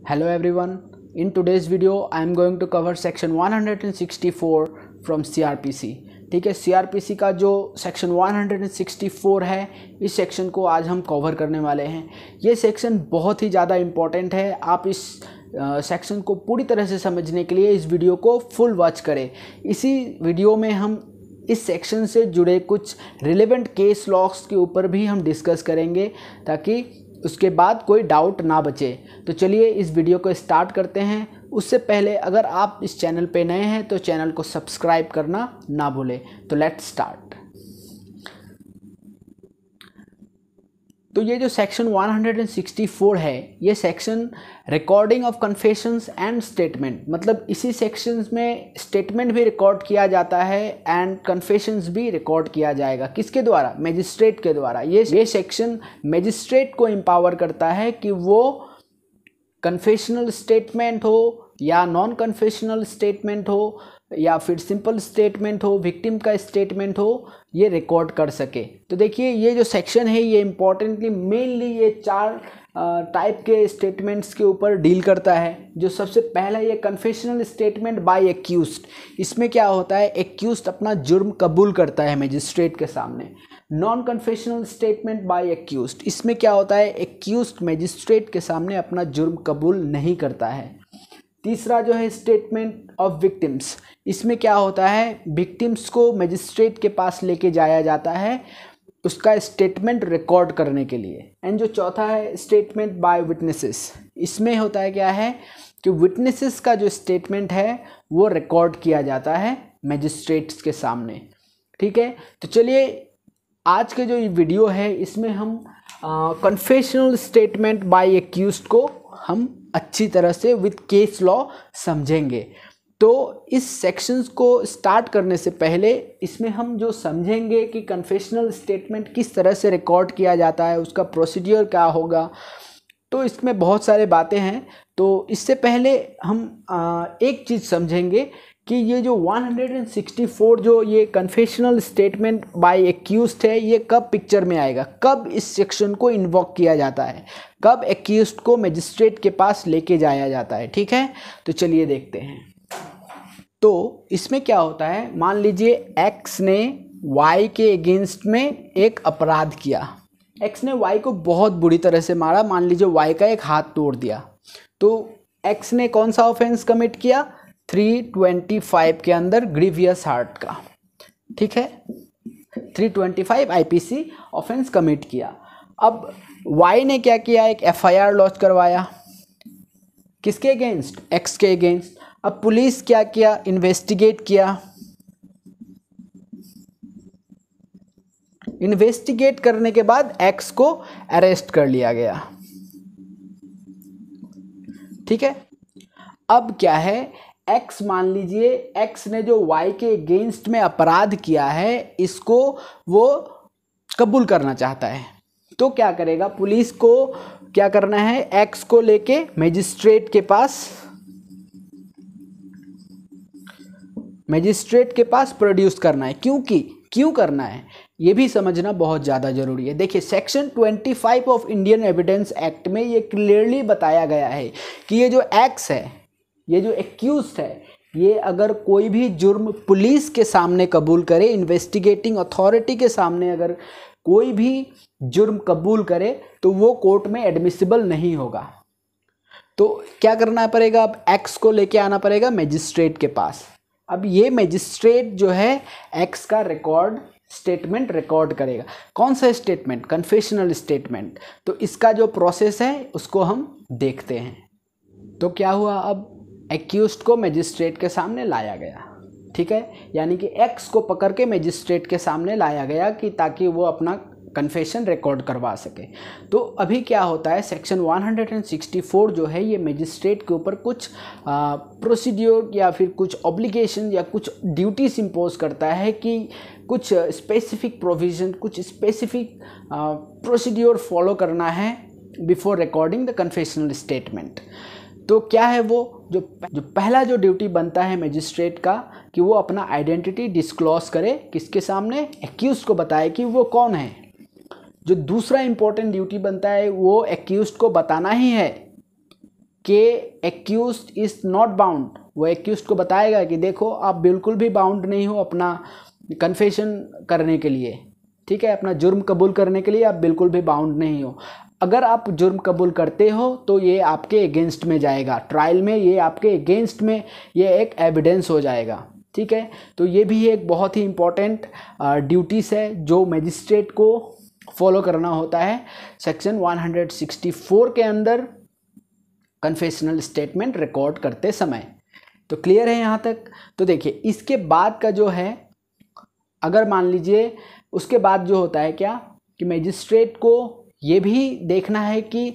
Hello everyone. In today's video I am going to cover section 164 from CRPC. ठीक है, CRPC का जो section 164 है, इस सेक्शन को आज हम कवर करने वाले हैं। ये सेक्शन बहुत ही ज़्यादा इम्पॉर्टेंट है। आप इस सेक्शन को पूरी तरह से समझने के लिए इस वीडियो को फुल वॉच करें। इसी वीडियो में हम इस सेक्शन से जुड़े कुछ रिलेवेंट केस लॉस के ऊपर भी हम डिस्कस करेंगे ताकि उसके बाद कोई डाउट ना बचे। तो चलिए इस वीडियो को स्टार्ट करते हैं। उससे पहले अगर आप इस चैनल पे नए हैं तो चैनल को सब्सक्राइब करना ना भूलें। तो लेट्स स्टार्ट। तो ये जो सेक्शन 164 है, ये section recording of confessions and statement, मतलब इसी सेक्शंस में स्टेटमेंट भी रिकॉर्ड किया जाता है एंड कन्फेशंस भी रिकॉर्ड किया जाएगा। किसके द्वारा? मैजिस्ट्रेट के द्वारा। ये सेक्शन मैजिस्ट्रेट को एम्पावर करता है कि वो कन्फेशनल स्टेटमेंट हो या नॉन कन्फेशनल स्टेटमेंट हो या फिर सिंपल स्टेटमेंट हो, विक्टिम का स्टेटमेंट हो, ये रिकॉर्ड कर सके। तो देखिए ये जो सेक्शन है ये इम्पॉर्टेंटली मेनली ये चार टाइप के स्टेटमेंट्स के ऊपर डील करता है। जो सबसे पहला ये कन्फेशनल स्टेटमेंट बाय एक्यूज्ड। इसमें क्या होता है, एक्यूज्ड अपना जुर्म कबूल करता है मैजिस्ट्रेट के सामने। Non confessional statement by accused, इसमें क्या होता है, एक्यूज्ड मैजिस्ट्रेट के सामने अपना जुर्म कबूल नहीं करता है। तीसरा जो है स्टेटमेंट ऑफ विक्टिम्स, इसमें क्या होता है, विक्टिम्स को मैजिस्ट्रेट के पास लेके जाया जाता है उसका स्टेटमेंट रिकॉर्ड करने के लिए। एंड जो चौथा है स्टेटमेंट बाय विटनेसेस, इसमें होता है क्या है कि विटनेसेस का जो स्टेटमेंट है वो रिकॉर्ड किया जाता है मैजिस्ट्रेट्स के सामने। ठीक है, तो चलिए आज के जो ये वीडियो है इसमें हम कन्फेशनल स्टेटमेंट बाय एक्यूज्ड को हम अच्छी तरह से विद केस लॉ समझेंगे। तो इस सेक्शंस को स्टार्ट करने से पहले इसमें हम जो समझेंगे कि कन्फेशनल स्टेटमेंट किस तरह से रिकॉर्ड किया जाता है, उसका प्रोसीड्यूर क्या होगा, तो इसमें बहुत सारे बातें हैं। तो इससे पहले हम एक चीज़ समझेंगे कि ये जो 164 जो ये कन्फेशनल स्टेटमेंट बाय एक्यूज्ड है, ये कब पिक्चर में आएगा, कब इस सेक्शन को इन्वोक किया जाता है, कब एक्यूज्ड को मैजिस्ट्रेट के पास लेके जाया जाता है। ठीक है, तो चलिए देखते हैं। तो इसमें क्या होता है, मान लीजिए एक्स ने वाई के अगेंस्ट में एक अपराध किया। एक्स ने वाई को बहुत बुरी तरह से मारा, मान लीजिए वाई का एक हाथ तोड़ दिया। तो एक्स ने कौन सा ऑफेंस कमिट किया, 325 के अंदर ग्रीवियस हार्ट का। ठीक है, 325 आईपीसी ऑफेंस कमिट किया। अब वाई ने क्या किया, एक एफआईआर लॉन्च करवाया। किसके अगेंस्ट? एक्स के अगेंस्ट। अब पुलिस क्या किया, इन्वेस्टिगेट किया। इन्वेस्टिगेट करने के बाद एक्स को अरेस्ट कर लिया गया। ठीक है, अब क्या है, एक्स मान लीजिए एक्स ने जो वाई के अगेंस्ट में अपराध किया है इसको वो कबूल करना चाहता है। तो क्या करेगा, पुलिस को क्या करना है, एक्स को लेके मैजिस्ट्रेट के पास प्रोड्यूस करना है। क्यों करना है ये भी समझना बहुत ज़्यादा ज़रूरी है। देखिए section 25 of Indian evidence act में ये क्लियरली बताया गया है कि ये जो एक्स है, ये जो एक्यूज्ड है, ये अगर कोई भी जुर्म पुलिस के सामने कबूल करे, इन्वेस्टिगेटिंग अथॉरिटी के सामने अगर कोई भी जुर्म कबूल करे तो वो कोर्ट में एडमिसिबल नहीं होगा। तो क्या करना पड़ेगा, अब एक्स को लेके आना पड़ेगा मैजिस्ट्रेट के पास। अब ये मैजिस्ट्रेट जो है एक्स का स्टेटमेंट रिकॉर्ड करेगा। कौन सा स्टेटमेंट? Confessional statement. तो इसका जो प्रोसेस है उसको हम देखते हैं। तो क्या हुआ, अब एक्यूज्ड को मैजिस्ट्रेट के सामने लाया गया। ठीक है, यानी कि एक्स को पकड़ के मैजिस्ट्रेट के सामने लाया गया कि ताकि वो अपना कन्फेशन रिकॉर्ड करवा सके। तो अभी क्या होता है, सेक्शन 164 जो है ये मैजिस्ट्रेट के ऊपर कुछ प्रोसीड्यूर या फिर कुछ ऑब्लिगेशन या कुछ ड्यूटीज इम्पोज करता है कि कुछ स्पेसिफिक प्रोविज़न, कुछ स्पेसिफिक प्रोसीड्यूर फॉलो करना है before recording the confessional statement. तो क्या है वो, जो पहला जो ड्यूटी बनता है मैजिस्ट्रेट का कि वो अपना आइडेंटिटी डिस्क्लोज करे, किसके सामने? एक्यूज्ड को बताए कि वो कौन है। जो दूसरा इंपॉर्टेंट ड्यूटी बनता है वो एक्यूज्ड को बताना ही है कि एक्यूज्ड इज नॉट बाउंड, वो एक्यूज्ड को बताएगा कि देखो आप बिल्कुल भी बाउंड नहीं हो अपना कन्फेशन करने के लिए, ठीक है, अपना जुर्म कबूल करने के लिए आप बिल्कुल भी बाउंड नहीं हो। अगर आप जुर्म कबूल करते हो तो ये आपके अगेंस्ट में जाएगा, ट्रायल में ये आपके अगेंस्ट में ये एक एविडेंस हो जाएगा, ठीक है। तो ये भी एक बहुत ही इम्पॉर्टेंट ड्यूटीज़ है जो मजिस्ट्रेट को फॉलो करना होता है सेक्शन 164 के अंदर कन्फेशनल स्टेटमेंट रिकॉर्ड करते समय। तो क्लियर है यहाँ तक। तो देखिए इसके बाद का जो है, अगर मान लीजिए उसके बाद जो होता है क्या कि मजिस्ट्रेट को ये भी देखना है कि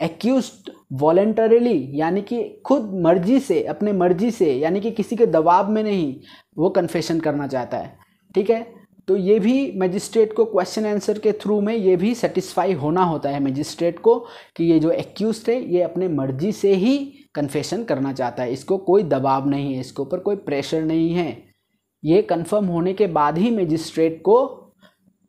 एक्यूज्ड वॉलेंटरीली यानी कि खुद मर्जी से, अपने मर्जी से, यानी कि किसी के दबाव में नहीं, वो कन्फेशन करना चाहता है, ठीक है। तो ये भी मजिस्ट्रेट को क्वेश्चन आंसर के थ्रू में ये भी सेटिस्फाई होना होता है मजिस्ट्रेट को कि ये जो एक्यूज्ड है ये अपने मर्जी से ही कन्फेशन करना चाहता है, इसको कोई दबाव नहीं है, इसके ऊपर कोई प्रेशर नहीं है। ये कंफर्म होने के बाद ही मजिस्ट्रेट को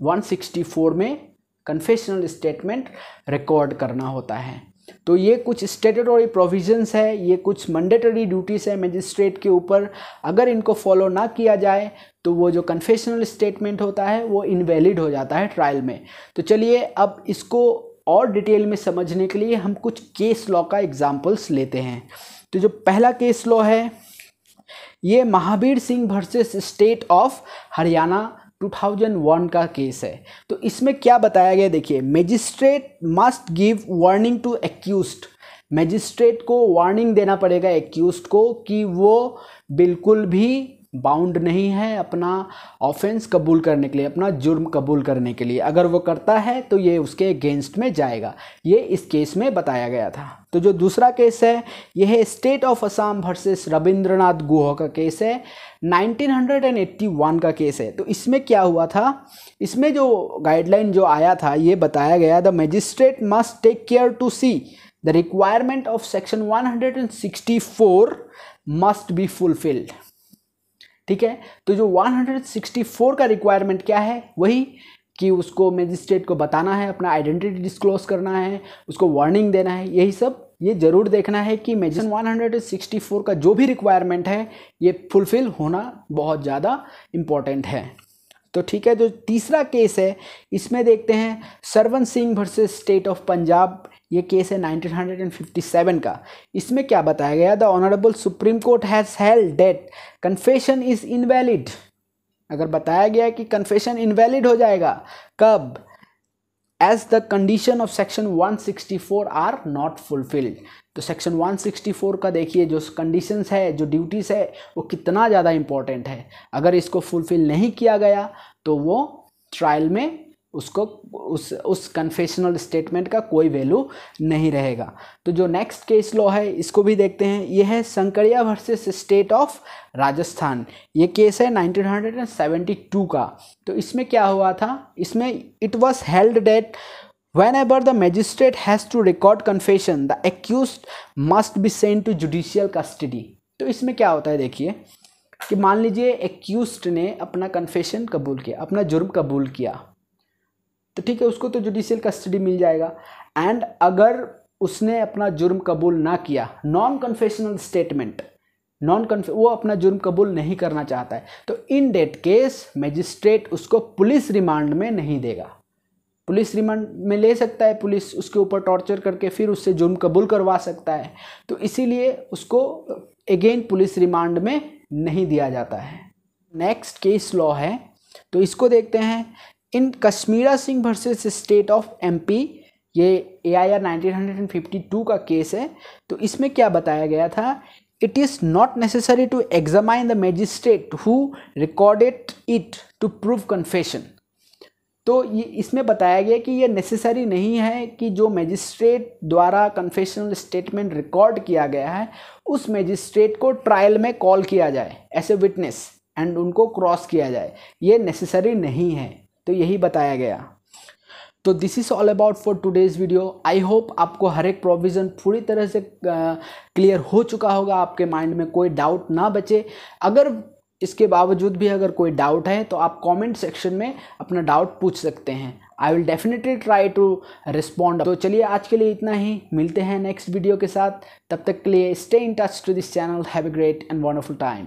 164 में कन्फेशनल स्टेटमेंट रिकॉर्ड करना होता है। तो ये कुछ स्टेटूटरी प्रोविजंस है, ये कुछ मैंडेटरी ड्यूटीज़ है मजिस्ट्रेट के ऊपर। अगर इनको फॉलो ना किया जाए तो वो जो कन्फेशनल स्टेटमेंट होता है वो इनवैलिड हो जाता है ट्रायल में। तो चलिए अब इसको और डिटेल में समझने के लिए हम कुछ केस लॉ का एग्जाम्पल्स लेते हैं। तो जो पहला केस लॉ है ये Mahavir Singh versus state of Haryana 2001 का केस है। तो इसमें क्या बताया गया देखिए, magistrate must give warning to accused, magistrate को वार्निंग देना पड़ेगा एक्यूज्ड को कि वो बिल्कुल भी बाउंड नहीं है अपना ऑफेंस कबूल करने के लिए, अपना जुर्म कबूल करने के लिए। अगर वो करता है तो ये उसके अगेंस्ट में जाएगा, ये इस केस में बताया गया था। तो जो दूसरा केस है यह है state of Assam versus Ravindranath Guha का केस है, 1981 का केस है। तो इसमें क्या हुआ था, इसमें जो गाइडलाइन जो आया था ये बताया गया, the magistrate must take care to see the requirement of section 164 must be fulfilled, ठीक है। तो जो 164 का रिक्वायरमेंट क्या है, वही कि उसको मजिस्ट्रेट को बताना है, अपना आइडेंटिटी डिस्क्लोज करना है, उसको वार्निंग देना है, यही सब ये जरूर देखना है कि सेक्शन 164 का जो भी रिक्वायरमेंट है ये फुलफिल होना बहुत ज़्यादा इम्पॉर्टेंट है। तो ठीक है, जो तीसरा केस है इसमें देखते हैं Sarwan Singh versus state of Punjab, ये केस है 1957 का। इसमें क्या बताया गया, the honourable supreme court has held that confession is invalid. अगर बताया गया कि कन्फेशन इनवैलिड हो जाएगा, कब, as the condition of section 164 are not fulfilled. तो सेक्शन 164 का देखिए जो कंडीशंस है, जो ड्यूटीज़ है, वो कितना ज़्यादा इंपॉर्टेंट है। अगर इसको फुलफिल नहीं किया गया तो वो ट्रायल में उसको उस कन्फेशनल स्टेटमेंट का कोई वैल्यू नहीं रहेगा। तो जो नेक्स्ट केस लॉ है इसको भी देखते हैं, ये है संकरिया वर्सेस स्टेट ऑफ राजस्थान, ये केस है 1972 का। तो इसमें क्या हुआ था, इसमें it was held that whenever the magistrate has to record confession the accused must be sent to judicial custody। तो इसमें क्या होता है देखिए कि मान लीजिए एक्यूज्ड ने अपना कन्फेशन कबूल किया, अपना जुर्म कबूल किया, तो ठीक है उसको तो जुडिशियल कस्टडी मिल जाएगा। एंड अगर उसने अपना जुर्म कबूल ना किया, नॉन कन्फेशनल स्टेटमेंट, वो अपना जुर्म कबूल नहीं करना चाहता है, तो इन डेट केस मजिस्ट्रेट उसको पुलिस रिमांड में नहीं देगा, पुलिस रिमांड में ले सकता है, पुलिस उसके ऊपर टॉर्चर करके फिर उससे जुर्म कबूल करवा सकता है। तो इसीलिए उसको अगेन पुलिस रिमांड में नहीं दिया जाता है। नेक्स्ट केस लॉ है तो इसको देखते हैं, in Kashmira Singh versus state of MP, ये AIR 1952 का केस है। तो इसमें क्या बताया गया था, it is not necessary to examine the magistrate who recorded it to prove confession. तो ये इसमें बताया गया कि ये नेसेसरी नहीं है कि जो मैजिस्ट्रेट द्वारा कन्फेशनल स्टेटमेंट रिकॉर्ड किया गया है उस मैजिस्ट्रेट को ट्रायल में कॉल किया जाए एज ए विटनेस एंड उनको क्रॉस किया जाए, ये नेसेसरी नहीं है। तो यही बताया गया। तो this is all about for today's video. I hope आपको हर एक प्रोविज़न पूरी तरह से क्लियर हो चुका होगा, आपके माइंड में कोई डाउट ना बचे। अगर इसके बावजूद भी अगर कोई डाउट है तो आप कमेंट सेक्शन में अपना डाउट पूछ सकते हैं। I will definitely try to respond. तो चलिए आज के लिए इतना ही, मिलते हैं नेक्स्ट वीडियो के साथ। तब तक के लिए stay in touch to this channel. Have a great and wonderful time.